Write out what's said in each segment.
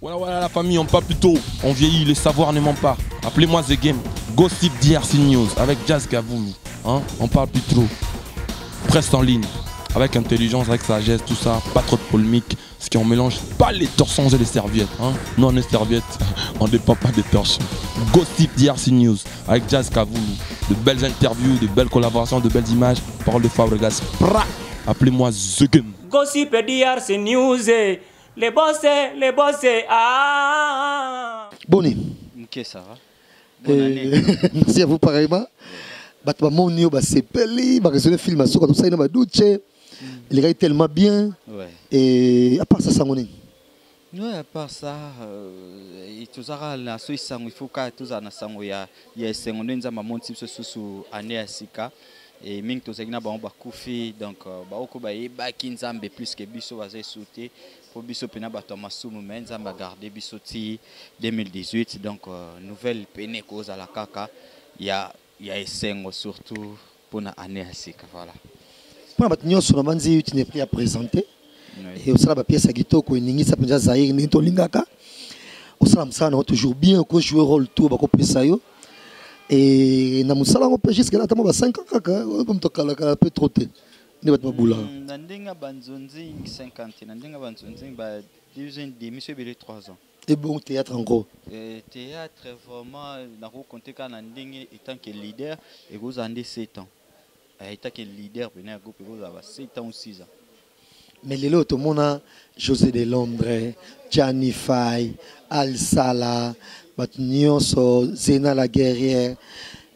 Voilà la famille, on parle plus tôt. On vieillit, le savoir ne ment pas. Appelez-moi The Game. Gossip DRC News avec Jazz Gavoulou. Hein? On parle plus trop. Presse en ligne. Avec intelligence, avec sagesse, tout ça. Pas trop de polémique. Ce qui on mélange pas les torsons et les serviettes. Hein? Non, les serviettes, on ne dépend pas des torsons. Gossip DRC News avec Jazz Gavoulou. De belles interviews, de belles collaborations, de belles images. Parole de Fabregas. Appelez-moi The Game. Gossip DRC News. Les boss, ah. Bonne. Ok, ça va. Bonne année. Merci à vous pareillement. Mon c'est peli, le film sur tout ça, il il est tellement bien. Ouais. Et à part ça, ça ouais, à part ça, il faut que tout ça, il y a 5 ans, mon type sous année à Sika. Et ming to zegna ba koufi donc ba oko ba yeba kinzambe plus que biso bazay sauté pour biso pena ba to masumu menza ba garder biso ti 2018 donc nouvelle pene cause à la kaka il y a esengo surtout pour na année asika voilà pour ba nyo so manzi tu n'es prêt à présenter et au sala ba pièce kitoko iningi sa penza zaire ni to lingaka au sala msana toujours bien ko jouer rôle tout ba ko pesa yo. Et na musala ngo pe jusqu'à là tamo ba 5 ans kaka comme to kala kala peut trotter ni bat mabula ndinga banzonzi 50 ndinga banzonzi ba dizaine de monsieur belé 3 ans et bon théâtre en gros théâtre vraiment na ko compter kana ndinga étant que leader et vous andé 7 ans étant que leader bena groupe vous avez 7 ans ou 6 ans mais les autres mona José de Londres Gianni Fay Al Sala Batnyonso Zena la guerrière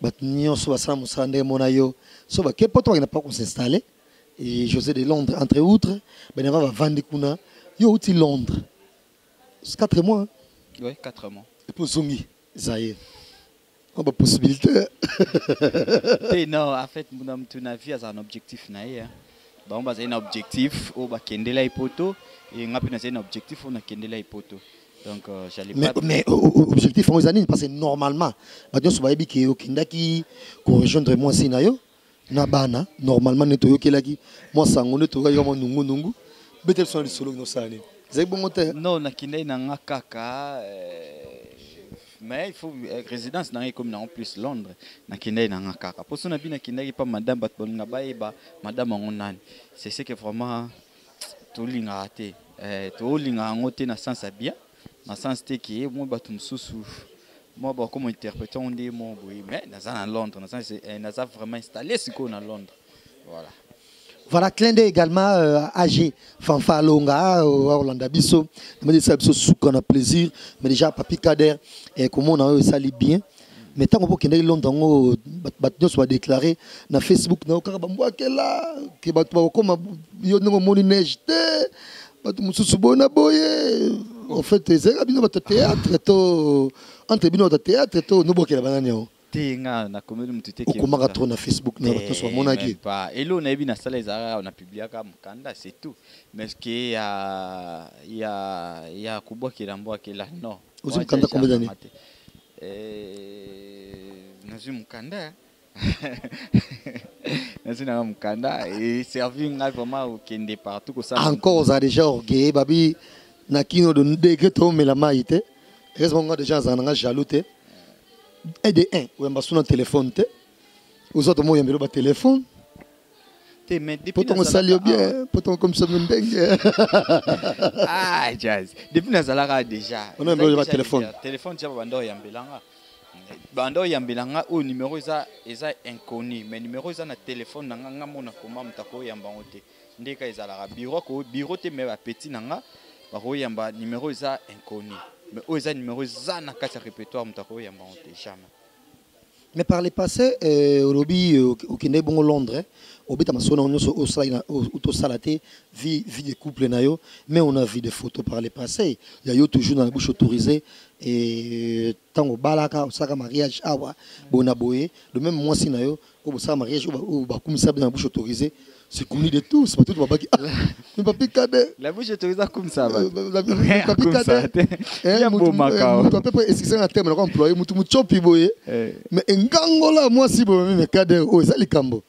Batnyonso Basala Moussande Monayo so ba ke poto n'a pas qu'on s'installer et José de Londres entre autres ben va vendre kuna yo outil Londres 4 mois hein? Oui 4 mois et pour Zongi Zaire on a possibilité non en fait mon vie a un objectif naïe bah on a un objectif au ba kendela ipoto et on a un objectif on a kendela ipoto. Donc, j'allais pas. Mais objectif, on est parce que normalement, maintenant, si vous avez dit que vous rejoindre moi, c'est nayo, nabana, normalement, nous sommes là, moi, ça, on est là, on nungu, peut-être sur le solo, nous sommes là. Vous avez bon moteur? Non, na kine na kaka, mais il faut résidence na comme en plus Londres, na kine na kaka. Pour ça, on a bien na kine pas madame batbon na baeba, madame onani. C'est ce que vraiment tout l'inga raté, tout l'inga ngote na sens bien. Dans le sens que moi moi comme interpréter on dit mon mais dans Londres dans vraiment installé ce qu'on à Londres voilà clin d'œil également AG Fanfalonga Orlando Bisso me dit ça sous qu'on a plaisir mais déjà Papi Kader et comment on a ça bien mais tant qu'on peut Londres on soit déclaré na Facebook na okabamwa kela que batwa comme yo no moni neige batu mususu bona boye en fait c'est un bino théâtre to entre bino théâtre to no bokela bananya tinga na comédie mutite ki comment trop na Facebook na batu so monaki pas elo na bi na sala ezara on a publié ka mukanda c'est tout mais ce qui il y a kubokela mbokela non aussi mukanda combien d'années nazu mukanda et servi vraiment au Kende partout encore ça déjà orgueil babi na kino de degré to mais la maïté reste bon déjà en jaloux té et de 1 ou mba sur téléphone té aux autres moyens de téléphone té mais depuis pourtant salio bien pourtant comme ça même dingue ah jazz depuis na déjà on a le téléphone déjà bando yambelanga bando yambelanga au numéro eza inconnu mais numéro eza na téléphone nanga ngamona koma mutako yamba ngote ndeka ezala bureau te mais ba petit nanga ba yamba numéro eza inconnu mais o eza numéro eza na kati répertoire mutako yamba ngote jamais. Mais par le passé Robi au Kenya bon Londres obita masona on au sala au salaté vie de couple nayo mais on a vu des photos par le passé il y a eu toujours dans la bouche autorisée et tango balaka saka mariage awa bona boye le même moi si nayo au saka mariage ou ba comme ça dans la bouche autorisée c'est connu de tous pas tout va qui mais papi Kader la bouche autorisée comme ça va papi Kader il y a beaucoup macao tu peux expliquer un terme employé mutu chopi boye mais ngangola moi si bo mais Kader oh ça les cambo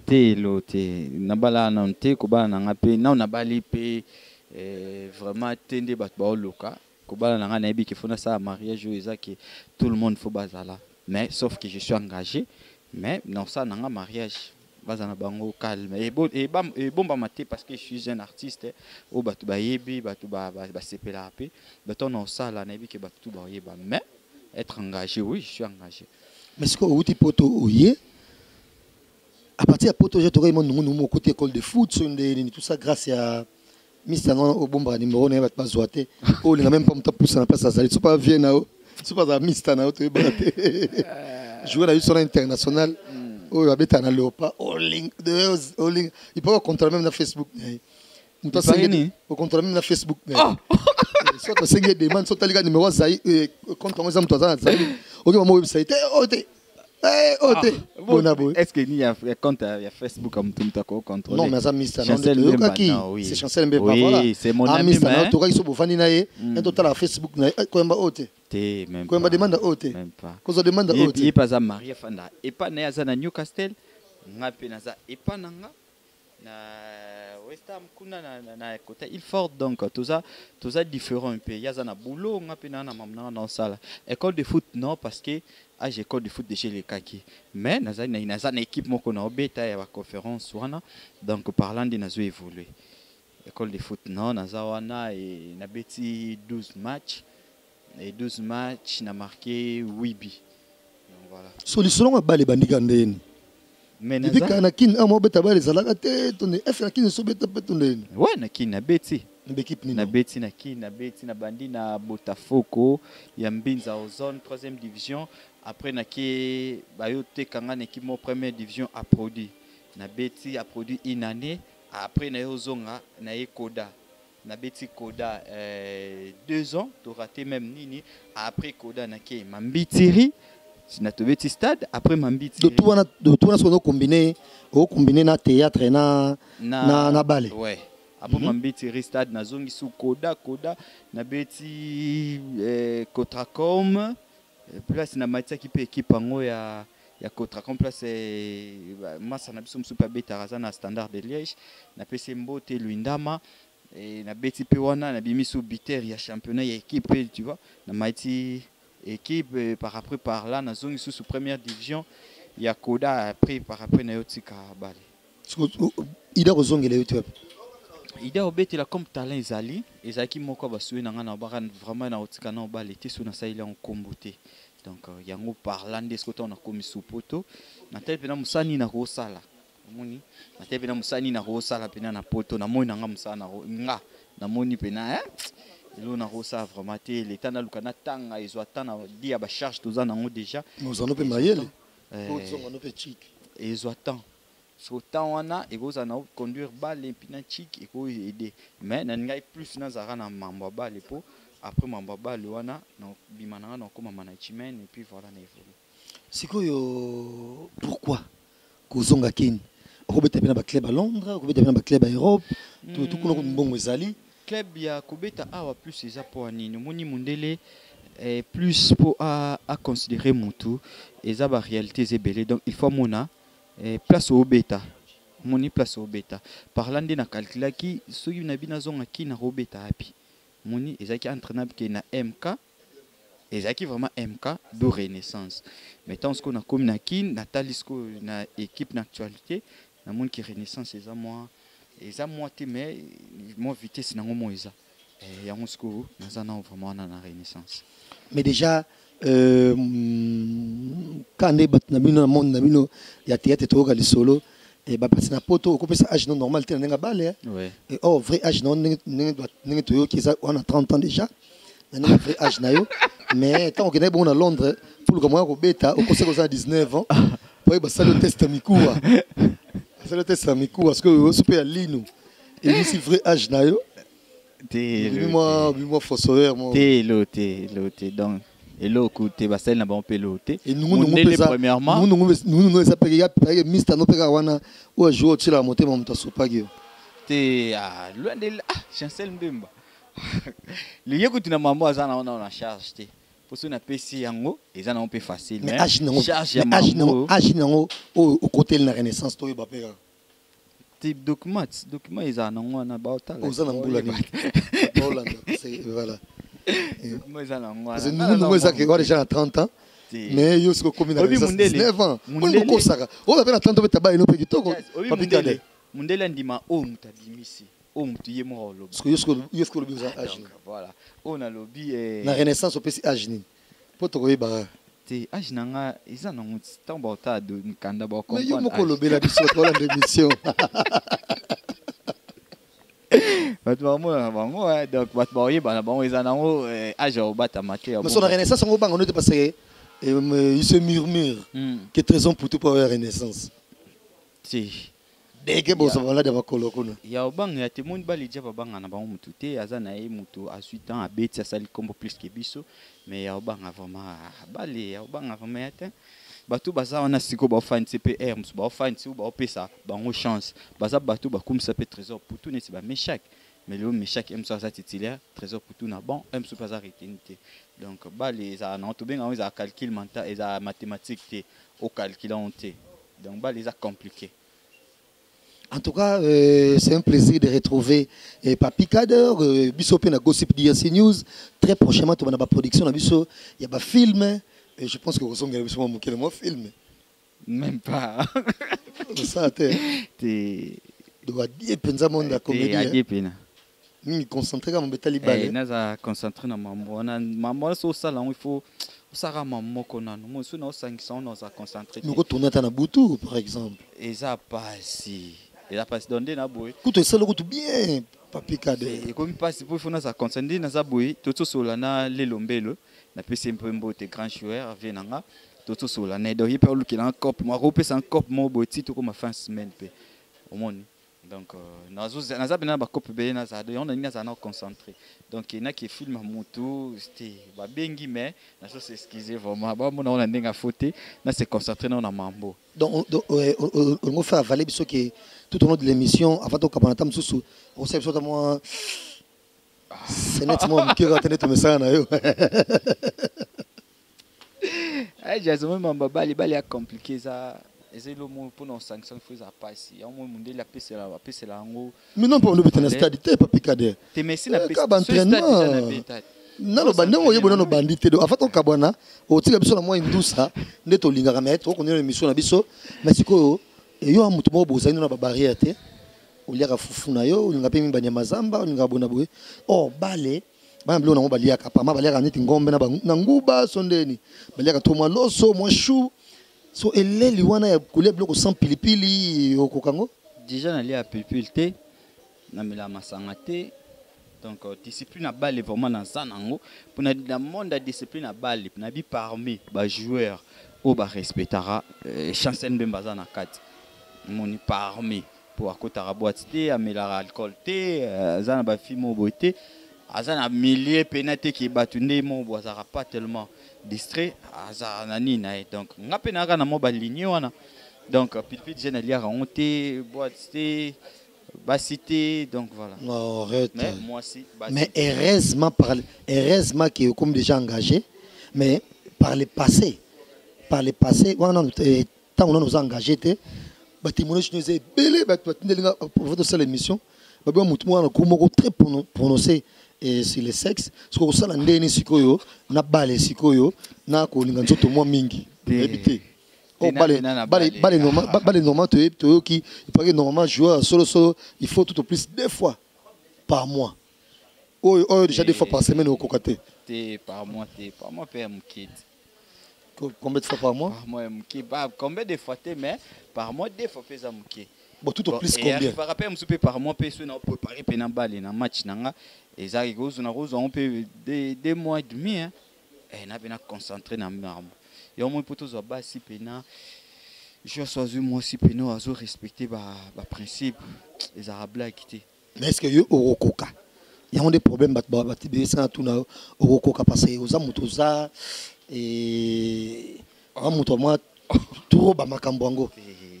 te lo te nabala na nte ko bana ngape na nabali pe vraiment tende bat ba loka ko bala na ngana ebi ke fona ça mariage eza que tout le monde faut bazala mais sauf que je suis engagé mais non ça na mariage bazana bango calme et bon ba maté parce que je suis un artiste au batu ba yebi batu ba sepela pe bato non ça là na ebi ke batu ba yeba mais être engagé oui je suis engagé mais ce que outi poto oye à partir de poto je t'aurais mon côté école de foot sur tout ça grâce à Mister au bomba numéro ne va pas zoater oh il n'a même pas me pousser en place ça c'est pas vieux nao c'est pas Mister nao tu es jouer la sur international oh il va na leopa all link il peut contrôler même na Facebook au contrôler même na Facebook soit tu sais des demandes soit tu as numéro ça compte on exemple toi ça OK mon website est-ce qu'il y a un compte à Facebook comme tout le contrôle? Non, mais ça, Mister, c'est Chancel Mbemba. Oui, c'est mon ami. Mister, tu vois, ils sont bofani naé. Un total à Facebook, quoi m'a ôté. Même pas. Quoi m'a demande à ôté. Même pas. Quoi demande à ôté. Il est pas à Maria Fanda. Et pas né à Newcastle. N'a penaza. Et pas nanga. Na West Ham kuna na côté il fort donc tout ça différent un peu. Il y a un boulot. N'a pena na mamna dans salle. École de foot non parce que j'ai école de foot de chez les kaki mais naza une équipe moko na obeta ya conférence wana donc parlant de nazo évoluer école de foot non naza wana et na beti 12 matchs et 12 matchs na marqué 8 buts donc voilà solution ba le bandika ndeni mais naza na kin amo beta ba les alaka te tonne f na kin so beta tonne ouais na kin na beti na beti na bandi na Botafogo ya Mbinza au zone 3e division après na ki bayote kanga na équipe mo première division a produit na beti a produit une année après na yozonga na Koda na beti Koda 2 ans to raté même nini après Koda na ki Mambitiri na to beti stade après Mambitiri de tout on combiner na théâtre na ballet ouais après Mambitiri stade na zongi sous Koda na beti Cotracom place na matia qui peut équipe en ya Cotracom place massa na biso msupa beta raza na Standard de Liège na PC Mbote Luindama et na beti pe wana na bimisu biter ya championnat ya équipe tu vois na maiti équipe par après par là na zone sous première division ya Koda après par après na yotika bale ida kozongela YouTube ida obetela comme talent ezali moko basuwe na ngana bara vraiment na otika na bale te suna sa ile en kombote donc yango parlant de ce que on a commis sous poto na tel pena musani na rosala moni na tel pena musani na rosala pena na poto na moni nga musana na moni pena ilo na rosala vraiment te l'état na lukana tanga izo atana dia ba charge toza nango déjà nous en pe mayele on no pe chic et izo attend so temps wana egoza na conduire balle pina chic eko aider mais na ngai plus na zara na mambo balle po après mambo balle wana na bimana na comme management et puis voilà na évoluer sikoyo pourquoi kozonga kini okobeta pena ba club à Londres okobeta pena ba club à Europe tout kuna ko mbongo ezali club ya kobeta awa plus eza po nini moni mundele plus pour à considérer mutu eza ba réalité zebele donc il faut mona place au bêta moni place au bêta parlant de na calcula qui soki na bina zonga ki na robeta api moni ezaki entraînable qui na MK ezaki vraiment MK de renaissance mais tant ce qu'on a comme na kin na talisco na équipe d'actualité na moni qui renaissance eza moi te mais moi vitesse na ngomo eza yango sko na na vraiment na renaissance mais déjà quand on bat na bino monde na bino ya théâtre to ga lisolo et ba passer na poto ko pesa âge non normal te nga balé ouais et oh vrai âge non ninga to yo qui ça on a 30 ans déjà na vrai âge na yo mais tant que na bon à Londres pour le comment ko beta au conseil aux 19 ans pour ba ça le test mikuwa ça le test mikuwa parce que super lino et si vrai âge na yo moi fossoyeur moi te donc et là côté basel na bon peloté et nous premièrement nous ça paye Mister no pega wana o jouer tira monter mon tasopagio te loin de Chancel Mbemba le yeko tuna mambo azana on a charge te pour ça na PC yango ezana on peut facile mais charge nango au côté de la renaissance to ba pega Tes documents ils en ont un baota. Aux Anamboula. Voilà. Moi ils en ont un. Nous sommes déjà à 30 ans. Mais yo siko komi na 19 ans. On ko saka. On appelle à 30 ans tabac et no petito. Papi Kader. Mundele ndima o mutabimisi. O mutu ye mo lo. Parce que yo siko lo besoin âge. Voilà. On a lobby na renaissance au PC âge ni. Poto ko yeba. Te âge nanga ils en ont tant baota de nkanda ba comprendre. Mais yo moko lobela biso to la émission. Donc batboye bana bon ils en ont âge au batamate. Mais son renaissance on bang on était passé. Il se murmure que 13 ans pour tout pour la renaissance. Si. Dès que vous avez là devant Kolokuna. Il y a bang ya te monde bali dia bang na bang mutu te azana e mutu à 8 ans à bête ça li combo plus que biso mais ya bang vraiment bali ya bang vraiment atteint batu baza wana siko ba fan CPR musu ba fan si ba pesa ba ngo chance baza batu ba comme ça peut trésor pour tout ne c'est ba méchac mais le méchac aime ça titulaire trésor pour tout na bon aime ça pas retenite donc bali za na to benga za calcul mental et za mathématique au calcul on te donc bali za compliqué. En tout cas, c'est un plaisir de retrouver Papi Kader, Bisso na Gossip DRC News. Très prochainement, tu vas avoir production, il y a un film. Et je pense que vous avez un film. Même pas. Ça, tu dois dire que tu as comédie. Tu concentré comme Betaliban. Tu as concentré dans maman. C'est ça, il faut. Ça va maman qu'on a. Nous sommes 500, nous sommes concentrés. Nous retournons à Nabutu, par exemple. Et ça passe. Et ça passe dans des naboués. Écoute, ça le route bien, Papi Kader. Et comme il passe, il faut nous concentrer dans ça boué. Tout ça là na les lombelo. Na pese un peu mbote grand joueur venanga. Tout ça là na donc il peut qu'il a un cop. Moi repère un cop mo boti tout comme fin semaine pe. Au monde. Donc naza bena ba cop be na za on a ni na concentré. Donc il y a qui filme moto c'était ba bengi mais na ça c'est excusez vraiment ba mon on a ndenga faute na se concentrer dans na mambo. Donc on fait avaler biso que tout au long de l'émission avant de capana msusu on sait biso moi c'est nettement qui va tenir ton message na yo. J'ai même bali a compliqué ça. Et le mot pour nos sanctions il faut ça passer. Il y a un moment où la peste là en mais non pour nous être en stade Papi Kader. Te merci na peste. Non le bandit on y est no bandit do afata kabwana o tika biso na moi indusa ndeto lingaka mettre on connaît l'émission na biso mais siko yo amutu mo bozani na ba barrière te o liaka fufu na yo linga pe mibanya mazamba linga bona boye oh bale bana bilo na mo baliaka pa ma baliaka neti ngombe na nguba sondeni baliaka to mo loso mo chou so eleli wana ya kulia biloko sans pilipili okokango déjà na lia pilipili na mela masanga te donc discipline à balle vraiment dans ça nango pour na dans monde discipline à balle na bi parmi ba joueur au ba respectera chancen bembaza na kati moni parmi pour akotara boîte te amela alcool te zana ba fimo boité azana milliers penate qui batunde mo boazara pas tellement distrait azana ni na donc ngapena kana mo ba ligne wana donc pilipili jeune ali a honte boîte te cité donc voilà. Non, arrête. Mais moi aussi. Mais heureusement qui est comme déjà engagé, mais par le passé, tant on nous a engagé, nous est belé, pour votre seule émission, très prononcé sur le sexe, ce que vous savez, on a balé sikoyo, na ko linganzo to moi mingi. Oh, normalement, qui paraît normalement joueur solo, il faut tout au plus 2 fois par mois. Oh, déjà 2 fois par semaine au Kokate. Par mois, père mon kid. Combien de fois par mois? Par mois, mon kid. Combien de fois mais par mois 2 fois pèse mon kid. Bon, tout au plus combien? Par rapport à par mois, pèse on peut préparer penambal na match nanga. Et ça, on peut 2 mois et demi. Et on a bien concentré dans l'arme. Et au moins pour tous les si pena je choisi moi si pena à respecter ba principe les arabes qui mais est-ce que yo orokoka il y a des problèmes bat ça tout na orokoka parce que aux amutoza et amuto moi trop ba makambwango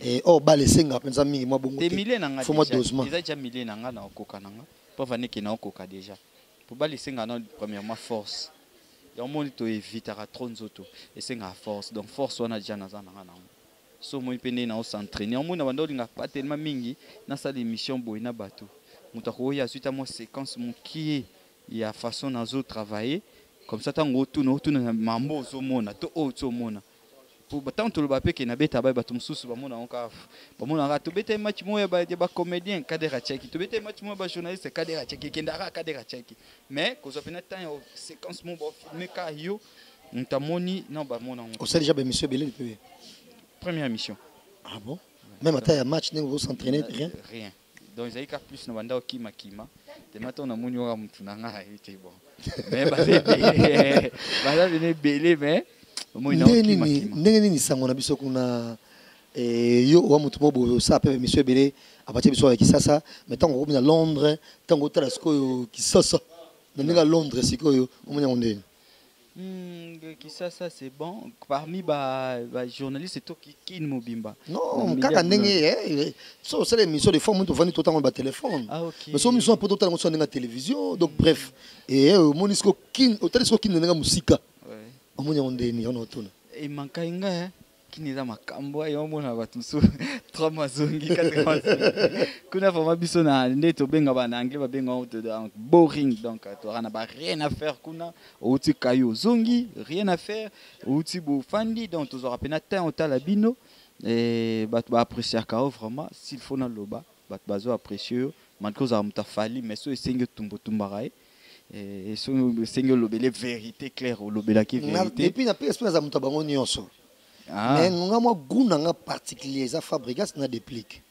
et oh ba lesenga penza mingi moi bongo faut moi dosement ils a déjà millé nanga na okoka nanga pas vaner que na okoka déjà pour ba lesenga na premièrement force. Et on monte éviter à trop nzoto et c'est à force donc force on a déjà na za nanga na so moi pene na s'entraîner on mona bando linga pas tellement mingi na sa émission boy na bateau mutako ya suite à moi séquence mon qui y a façon na zo travailler comme ça tango tout na mambo so mona to o so mona pour batant to le bapé qui na beta ba batum susu ba mona onka ba mona ga to beta match moya ba comédien Kadera Cheki to beta match moya ba journaliste Kadera Cheki kendara Kadera Cheki mais ko zo pena temps séquence mon ba filmer ka yo ntamoni non ba mona au sein déjà monsieur Belé le première mission. Ah bon? Même à taille match vous s'entraîner rien donc ils a plus na banda okima de matin on a moni wa mutu na nga été bon mais ba venir belé mais ndenge nini sango na biso kuna yo wa mutu mobo sa pe monsieur Belé a partir biso ya Kisasa mais tant qu'on na Londres tant qu'on tala siko Kisasa na ninga Londres siko yo omanya onde Kisasa c'est bon parmi ba journaliste c'est toi qui mobimba non kaka ndenge so c'est l'émission de fois mutu vani tout temps ba téléphone mais so mission pour tout temps sur na télévision donc bref et monisco kin hôtel siko kin ndenge musika omanya onde ni ono tuna et manka inga kiniza makambo yo mona batu so 3 mazongi 4 mazongi kuna vraiment biso na ndeto benga ba na anglais ba benga boring donc tu auras pas rien à faire kuna outi kayo zongi rien à faire outi bo fandi donc tu auras pena temps au talabino et ba apprécier ka vraiment s'il faut na loba ba bazo apprécier manko za mutafali mais so esengi tumbarai et so esengi lobele vérité claire lobela ki vérité et puis na espèce za mutabango nyonso mais nous avons goût en particulier ça fabrication na déplique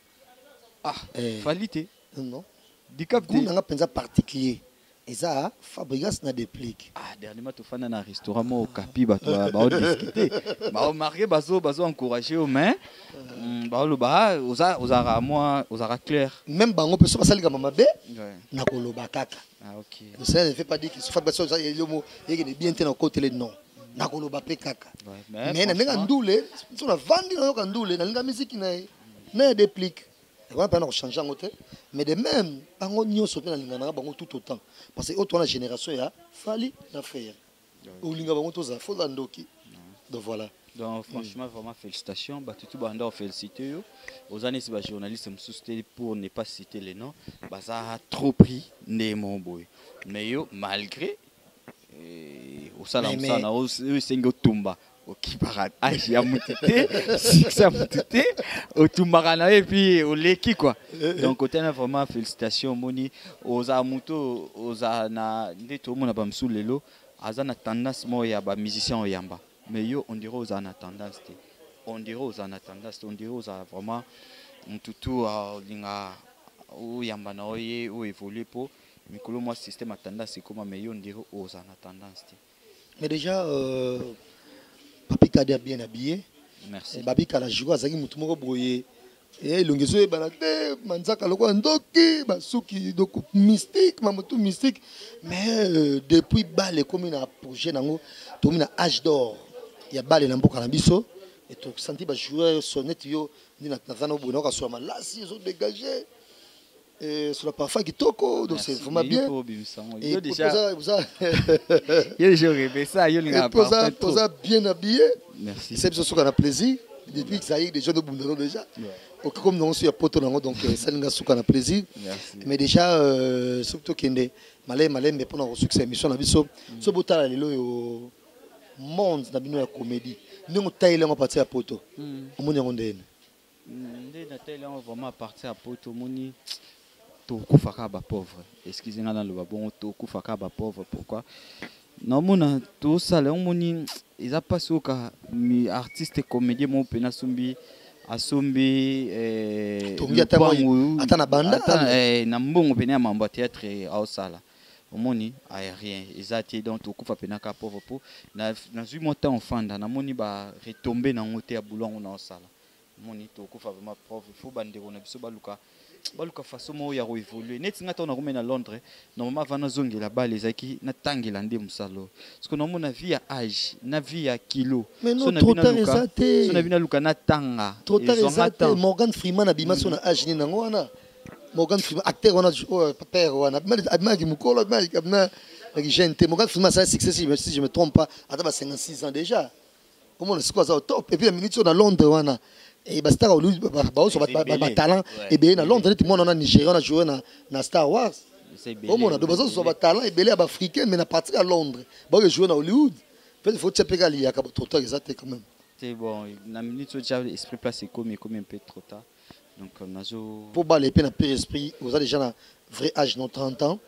qualité non dicap goût en pensa particulier et ça fabrication na déplique dernièrement tu fana na restaurant mo kapi ba discuter ba marquer bazo encourager au main ba lo ba osara moi osara clair même bango peut pas salika mamabe na koloba kaka OK ça ne fait pas dire qu'il faut fabrication ça il est bien ten au côté non nakoloba pe kaka mais na ndenge ndule so na vandi na yoka ndule na linga musique na déplique on va pas changer en hôtel mais de même bango nyonso pe na linga na bango tout autant parce que autre la génération ya fali na faire ou linga bango to za fo la ndoki donc voilà donc franchement vraiment félicitations ba tout banda féliciter aux années ces journalistes me soucier pour ne pas citer les noms ça a trop pris né mon boy mais yo malgré au salam sana au sengo tumba au kibara agi ya mutite ça mutite au tumba na et puis au leki quoi donc côté vraiment félicitations moni aux amuto aux na ndeto mona ba msulelo azana tendance moya ba musicien oyamba mais yo on dirait aux ana tendance on dirait aux ana tendance on dirait aux vraiment mtutu linga ou yamba na oye ou évoluer pour mikolo moi système a tendance comme mais on dirait aux ana tendance mais déjà Papi Kader bien habillé merci Babi Kala joie azaki mutu moko boye et longezo e banate manzaka loko ndoki basuki donc mystique mamutu mystique mais depuis balle comme une projet nango to mina âge d'or ya balle na mboka na biso et to senti ba joueur sonnette yo ni na tazana bono ka so malasi zo dégager sur la parfum qui toko donc c'est vraiment bien et déjà vous je rêve ça yo linga pas bien habillé merci c'est ce qu'on a plaisir depuis que ça y est des gens de Bundano déjà comme nous aussi à poto donc ça linga suka na plaisir mais déjà surtout kende malé mais pour notre succès émission na biso so botala lelo yo monde na bino ya comédie ndingo taille on partir à poto omoni ngondene ndena taille on vraiment partir à poto moni tokufaka ba pauvre excusez-moi dans le babon tokufaka ba pauvre pourquoi non mona to sala moni ils a pas soka mi artiste comédien mon pena sumbi asombi tongi atana banda na mbongo pena mambo théâtre au sala omoni aérien ezati donc tokufa pena ka pauvre pour na zui monta enfanda na moni ba retomber na ngote ya boulon na sala moni tokufa vraiment pauvre faut bande na biso baluka façon mo ya évoluer neti ngata on a remis à Londres normalement vana zongi la balle ezaki na tangela ndé musalo parce que normalement na vie à âge na vie à kilo so na bina luka na tanga trop tard exact Morgan Freeman abima so na âge ni nango wana Morgan Freeman acteur wana père wana maki mukolo maki abna gente Morgan Freeman ça succès si je me trompe pas à 56 ans déjà comment c'est quoi ça au top et puis la minute sur na Londres wana et ba star Hollywood ba so ba talent et bien na Londres tout monde on a Nigérian a joué na Star Wars. Au monde de bazo so ba talent et belé ba africain mais na partir à Londres ba jouer na Hollywood. Peut-être faut te pégaler il y a trop tard exact quand même. C'est bon, na minute déjà esprit place comme un peu trop tard. Donc nazo pour baler pe na pire esprit, vous avez déjà un vrai âge de 30 ans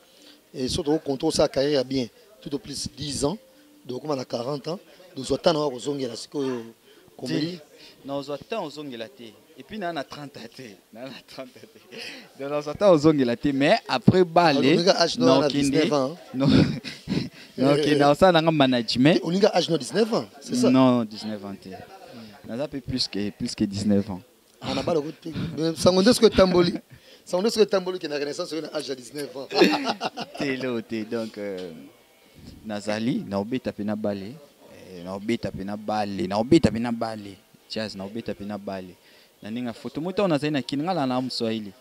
et surtout contrôle sa carrière bien tout au plus 10 ans. Donc comme on a 40 ans, donc soit tant aux ongles là c'est que comédie. Non, soit tant aux ongles là et puis na 30 ans. Donc soit tant aux ongles là mais après baler non 19 ans. Non. Non, qui dans ça dans management. On a âge de 19 ans, c'est ça? Non, 19 ans. On a plus que 19 ans. On a pas le goût de ça on dit ce que Tamboli. Ça on dit ce que Tamboli qui a renaissance sur l'âge de 19 ans. T'es là donc Nazali na obeta pena balé. Na obeta pena balé, na obeta pena balé. Jazz na obeta pena balé. Na ninga photo moto na zaina kinga na Mswahili.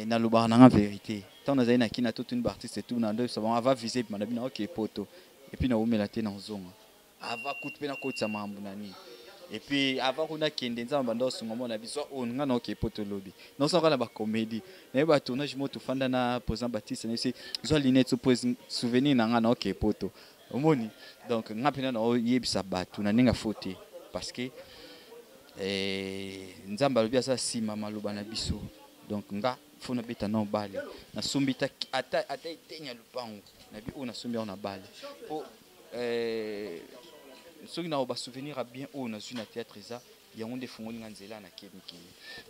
Na lubana na vérité. Tant on a une qui n'a toute une partie c'est tout dans deux ça va viser puis on a OK poto et puis na omela te na zonga ava kutu pe na kotsa mambo nani et puis avant on a kende nzamba ndo sungomo na biso on nga na OK poto lobby non ça na ba comédie na ba tournage moto fanda na président Baptiste na c'est zo linette souvenir na nga na OK poto omoni donc nga pena na yebisa batu na ninga faute parce que nzamba lobby ça sima maloba na biso donc nga fona beta na bale na sumbita ata itenya lupango na bi ona sumbia na bale po soki na ba souvenir bien ona zu na théâtre za yango nde fungoli nganzela na kemiki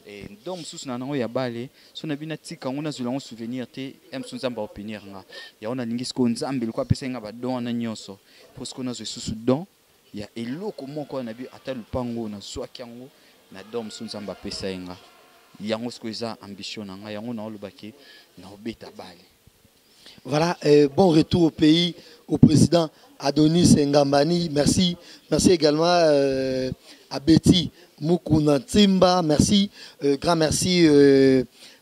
et donc mususu na nango ya bale so na bina tika ngona zu lango souvenir te emsunza mba opinion nga ya ona lingi sko nzambe kwa pesa nga ba don na nyonso parce que na zo susu don ya eloko moko na bi ata lupango na swaki yango na dom sunza mba pesa nga yango ce que ça ambition nga yango na olobaki na obeta bale. Voilà, bon retour au pays au président Adonis Ngambani. Merci également à Betty Mukuna Timba. Merci, grand merci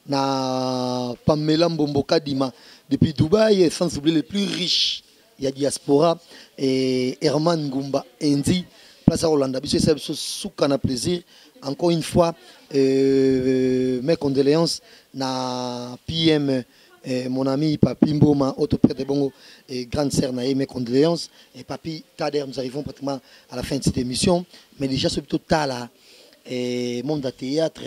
na Pamela Mbomboka Dima depuis Dubaï, sans oublier les plus riches. Il y a diaspora et Herman Ngumba Endi. Place à Hollande. C'est un plaisir. Encore une fois, mes condoléances na PM, mon ami Papi Mboma, autoprès de Bongo, et grande sœur Naïe, mes condoléances. Et Papi Kader, nous arrivons pratiquement à la fin de cette émission. Mais déjà, c'est plutôt tard, monde de théâtre,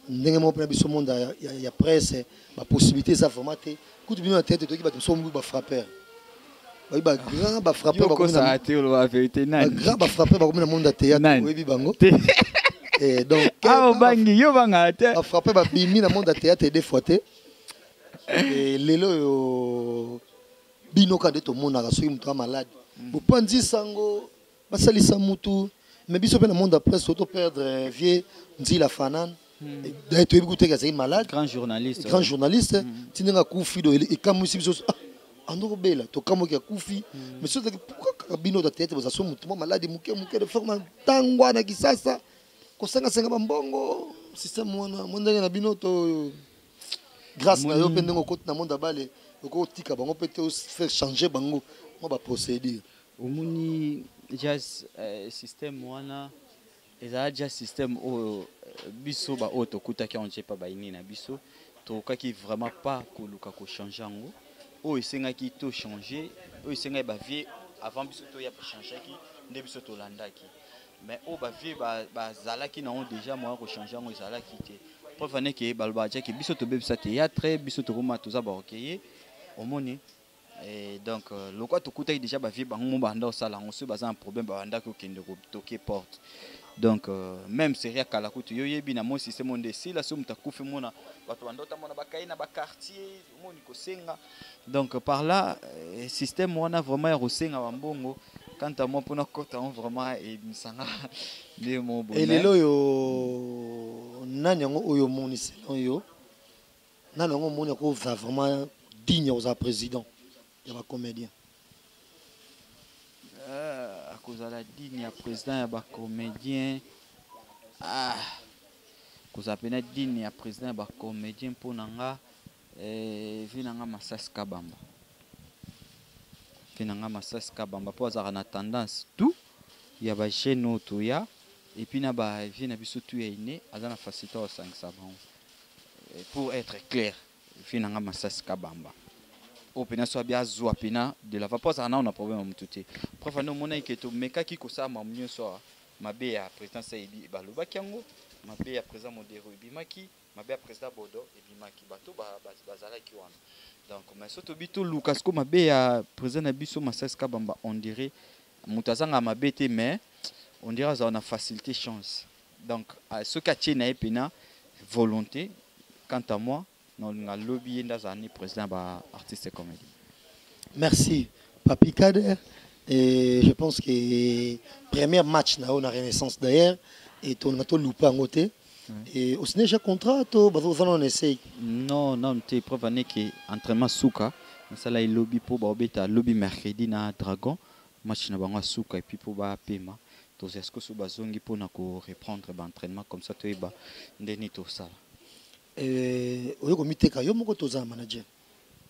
il y a presse, la possibilité de formater. Quand tu viens à la tête, tu vas frapper. Oui, bah grand bah frapper bah ça a été la vérité nan grand bah frapper bah comme le monde de théâtre oui bango et donc ah bangi yo banga te bah frapper bah bimi le monde de théâtre des fois et lelo bino ka de to monde na soki mutu malade bo pandi sango ba salisa mutu mais biso pe le monde après surtout perdre vieux Nzila Fanan d'ailleurs tu es goûté que malade grand journaliste tinga kufido et comme si biso andorobela to kamo kia kufi mais surtout pourquoi bino da tête boza so mutu malade muke de forme tangwa na kisasa ko sanga bambongo système wana mondenge na bino to grâce na yo pendengo ko na monde bale ko tika bango peut faire changer bango mo ba procédure omuni jazz système wana eza jazz système o biso ba auto kutaki on pas ba ini na biso to kaki vraiment pas ko luka ko changer ngo o esengaki to changer o esengaki ba vie avant biso to ya changer ki nde biso to landaki mais o ba vie ba zalaki na on déjà moi ko changer ngo zalaki te preuve ne ke balba ki biso to bebisa théâtre biso to roma to za ba okeye omoni et donc le quoi to kutaki déjà ba vie bango ba ndo sala ngo se baza un problème ba ndaki ko kende ko toquer porte. Donc même série kala kutu yo yebi na mon système onde si la somme ta kufi mona bato bandota mona bakai na ba quartier moni ko senga donc par là système wana vraiment ya rosenga bambongo quand à moi pona kota on vraiment et misanga de mon bonheur et lelo yo nanyango oyo moni selon yo nanyango moni ko vraiment digne aux président ya ba comédien cause à la digne ya président ya ba comédien cause apena digne ya président ya ba comédien ponanga vinanga Masasi Kabamba vinanga Masasi Kabamba po azaka na tendance tout ya ba jeune to ya et puis na ba vient na biso tout ine azana facilité au 5 savon pour être clair vient na masasi kabamba au pena so bia zo pena de la vapeur ça on a problème am touté prof no mona ke to meka ki ko sa mamnyo so mabe ya président Saïdi baloba kiango mabe ya président Modero bimaki mabe ya président Bodo et bimaki bato bazala ki wana donc mais surtout bito Lucas ko mabe ya président na biso masasi kabamba on dirait mutazanga mabe te mais on dirait ça on a facilité chance donc ce quartier na epena volonté quant à moi non a lobby dans année président ba artiste comédie. Merci Papi Kader et je pense que premier match na on a Renaissance d'ailleurs et ton to loupé en côté et au déjà contrat to ba on essaye non tu preuve que entraînement souka ça là lobby pour ba beta lobby mercredi na Dragon match na bango souka et puis pour ba pema to est-ce que so bazongi pour na ko reprendre ba entraînement comme ça to ba ndeni to ça. Oyo komiteka yo moko toza manager.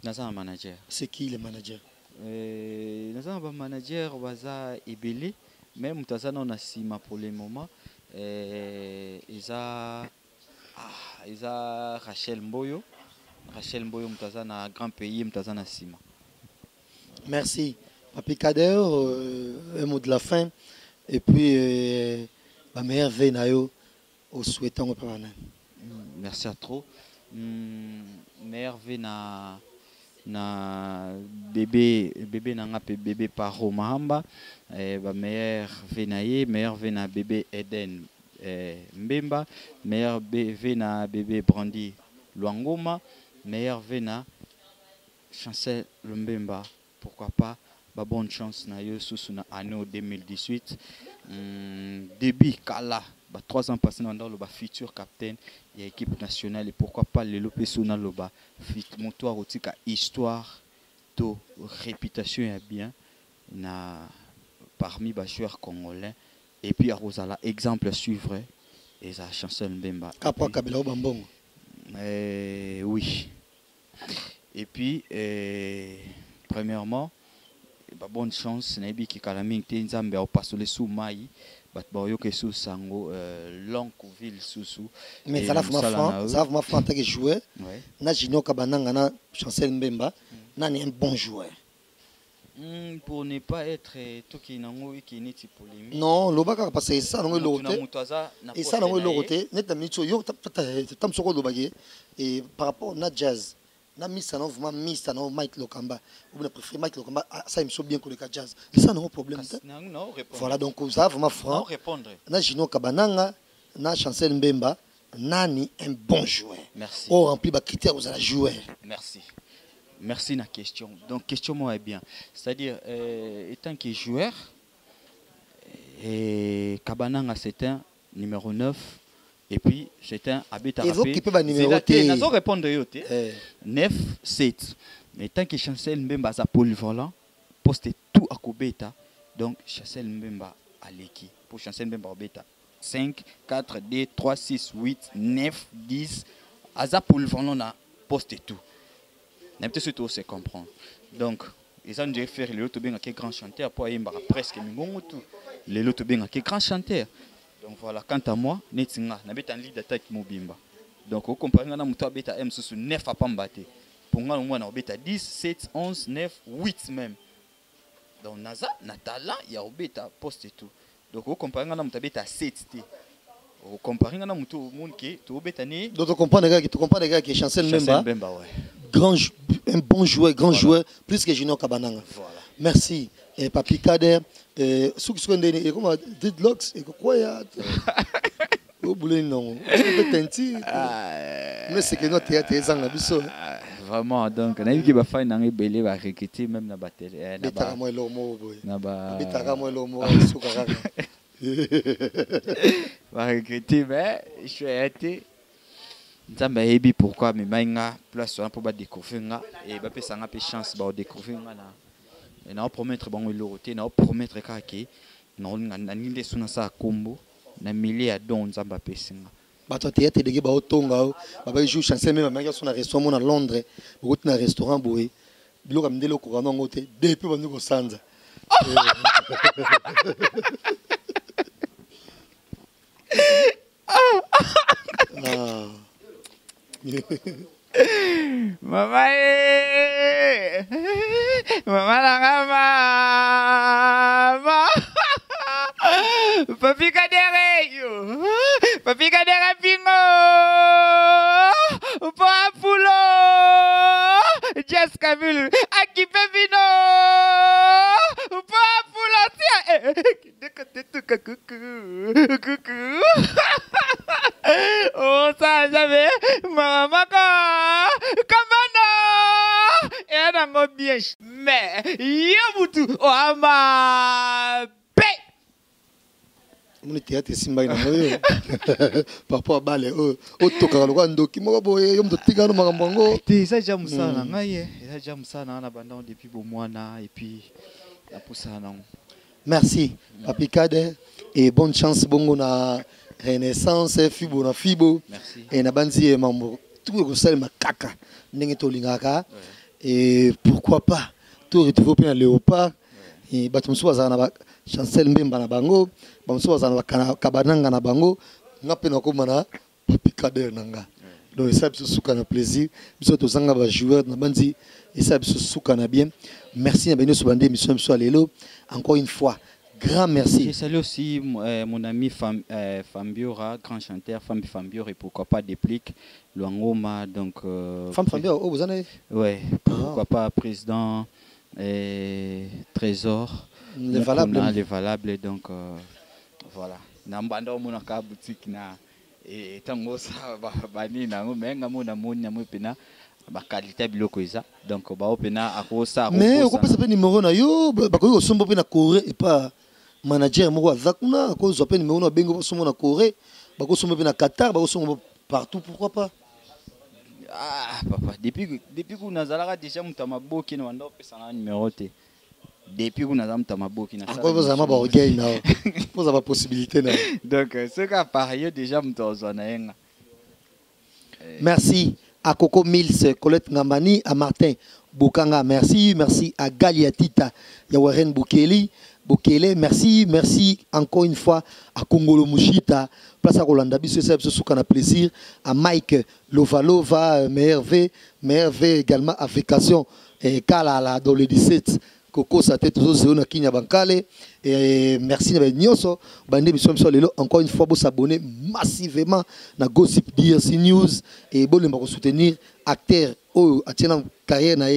Naza manager. C'est qui le manager? Naza ba manager baza ebele même mutazana on a sima pour le moment isa Rachel Mboyo mutazana grand pays mutazana sima. Merci Papi Kader, un mot de la fin et puis ba meilleur vœu na yo au souhaitant au permanent. Merci à trop. Merve na bébé nanga pe bébé Paro Mahamba ba meilleur venaye meilleur vena bébé Eden Mbemba meilleur vena bébé Brandy Luangoma meilleur vena Chancel Mbemba pourquoi pas ba bonne chance na yo sous na année 2018 début kala 3 ans passés dans le futur capitaine et équipe nationale et pourquoi pas le Lopeso na loba motoire otika histoire to réputation est bien na parmi les joueurs congolais et puis à Rosala exemple à suivre et ça Chancel Mbemba Kapwa Kabila Bambongo oui et puis premièrement bonne chance na bi ki kalaming te nzambe au pasole sous mai bat ba yo ke sous sango Longueville sous mais ça va vraiment franc tant que joueur na Junior Kabananga na Chancel Mbemba na un bon joueur pour ne pas être tout qui nango qui ni type polémique non lobaka parce que ça nango loroté et ça nango loroté net na mitso yo tam soko lobaki et par rapport na jazz na misa non vraiment misa non Mike Lokamba ou bien préféré Mike Lokamba ça il me semble bien que le cas jazz ça non problème non voilà donc ça vraiment franc répondre na Junior Kabananga na Chancel Mbemba nani un bon joueur merci oh rempli ba critères aux joueurs merci na question donc question moi est bien c'est-à-dire étant que joueur et Kabananga c'est un numéro 9 et puis j'étais un habit à répondre 9 7 mais tant que Chancel Mbemba a polyvalent poste tout à Kobeta donc Chancel Mbemba à l'équipe pour Chancel Mbemba beta 5 4 2 3 6 8 9 10 aza polyvalent na poste tout n'importe ce tout c'est comprendre donc ils ont dû faire les autres bien qui grand chanteur pour y presque mingongo tout les autres bien qui grand chanteur. Donc voilà, quant à moi, netinga na beta lead attaque mobimba. Donc au comparer na muto beta M sous 9 à pambate. Pour moi moi na beta 10, 7, 11, 9, 8 même. Donc naza na talent ya beta poste et tout. Donc au comparer na muto beta 7 t. Au comparer na muto monde qui to beta né. Donc tu comprends les gars qui Chancel Mbemba. Ouais. Un bon joueur, grand joueur plus que Junior Kabananga. Voilà. Merci et Papi Kader ceux qui sont des comment deadlocks et quoi ya au boulot non mais c'est que notre théâtre est en abisso vraiment donc na yiki ba fa na ngebele ba recruter même na batterie na ba moi lomo boy na ba bitaka moi lomo suka ba recruter mais je suis été nzamba yebi pourquoi mais mainga place pour ba découvrir nga et ba pesa nga pe chance ba découvrir nga na et na promettre bango loroté na promettre kaki na ninde suna sa kombo na milliers à don nzamba pesinga bato théâtre de ba otonga ba joue Chancel même ba suna restaurant na Londres beaucoup na restaurant boy biloko mndelo ko kana ngote depuis bandi ko sanza Mama Mama langa mama. Papi kadere yo. Papi kadere pingo. Poa pulo. Just Camille. Aki pepino. Poa pulo tia. Coucou. Oh ça j'avais maman comment et on a bien mais yabutu oh ama pe mon théâtre simba ina moyo papa bale o toka lo kwando kimoko boye yom dotika no makambo déjà jamu sana ngaye déjà jamu sana na banda depuis bon mois na et puis la poussana. Merci Papi Kader et bonne chance bongo na Renaissance Fibo na Fibo. Merci. Et na banzi mambo tout ko sel makaka ndenge to lingaka et pourquoi pas tout retrouver pe na Léopard et batumsu bazana ba Chancel Mbemba na bango batumsu bazana ba kabananga na bango ngape na komana Papi Kader nanga donc ça biso suka na plaisir biso to zanga ba joueur na banzi et ça biso suka na bien merci na bino so bande mission biso lelo encore une fois. Grand merci. Je salue aussi mon ami Fambiora, grand chanteur, Fambiora et pourquoi pas Déplique, Luangoma, donc... Fambiora, oh vous en avez? Ouais, pourquoi pas président, Trésor, les valables. Les valables, donc voilà. Nambanda monaka boutique na et tango sa bani na menga mona mona pena ba qualité biloko eza donc ba opena akosa mais on peut savoir numéro na yo ba ko sombo pe na Corée et pas manager moko azakuna ko zo pe numéro na bengo sombo na Corée ba ko sombo pe na Qatar ba ko sombo partout pourquoi pas. Ah papa depuis que nazalaka déjà mutamaboki na wanda pesa na numéro te depuis que nazam mutamaboki na encore vous avez pas orgueil na vous avez possibilité na donc ce cas par ailleurs déjà mutozo na yenga. Merci à Coco Mills, Colette Ngambani, à Martin Bokanga, merci à Galiatita, Yawaren Bukele, merci encore une fois à Kongolo Mushita, place à Rolanda Bisso, c'est ce qu'on a plaisir, à Mike Lovalova, Merve également à Vacation, et Kalala dans le 17. Coco sa tête toujours zéro na kinya bankale et merci na nyoso bande biso lelo encore une fois vous s'abonner massivement na Gossip DRC News et bon ko soutenir acteur au atiena carrière na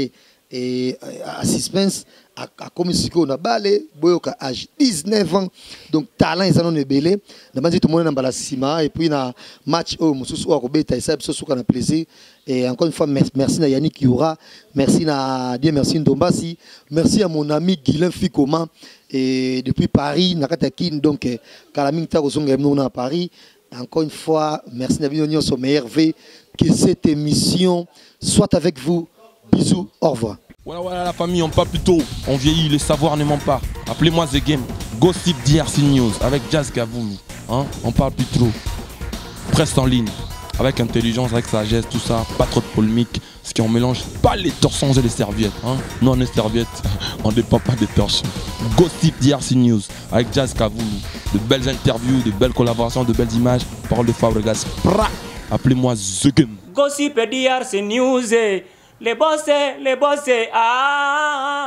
et à suspense à comme siko na balé boyoka âge 19 ans donc talent ils en ont belé na banzi tout monde na balasima et puis na match au mususu ko beta et ça biso suka na plaisir et encore une fois merci na Yannick Youra merci na Dieu merci Ndombasi merci à mon ami Guilain Fikoma et depuis Paris na katakin donc Kalaming ta kozonga na Paris encore une fois merci na bino nyonso Hervé que cette émission soit avec vous. Bisous, au revoir. Voilà la famille, on parle plus tôt, on vieillit, le savoir ne ment pas. Appelez-moi The Game, Gossip DRC News avec Jazz Gavoulou. Hein? On parle plus trop. Presse en ligne, avec intelligence, avec sagesse, tout ça, pas trop de polémique. Ce qui on mélange pas les torsons et les serviettes. Hein? Nous on est serviettes, on ne dépend pas des torchons. Gossip DRC News avec Jazz Gavoulou. De belles interviews, de belles collaborations, de belles images. Parole de Fabregas. Appelez-moi The Game. Gossip DRC News. Les bossés, ah.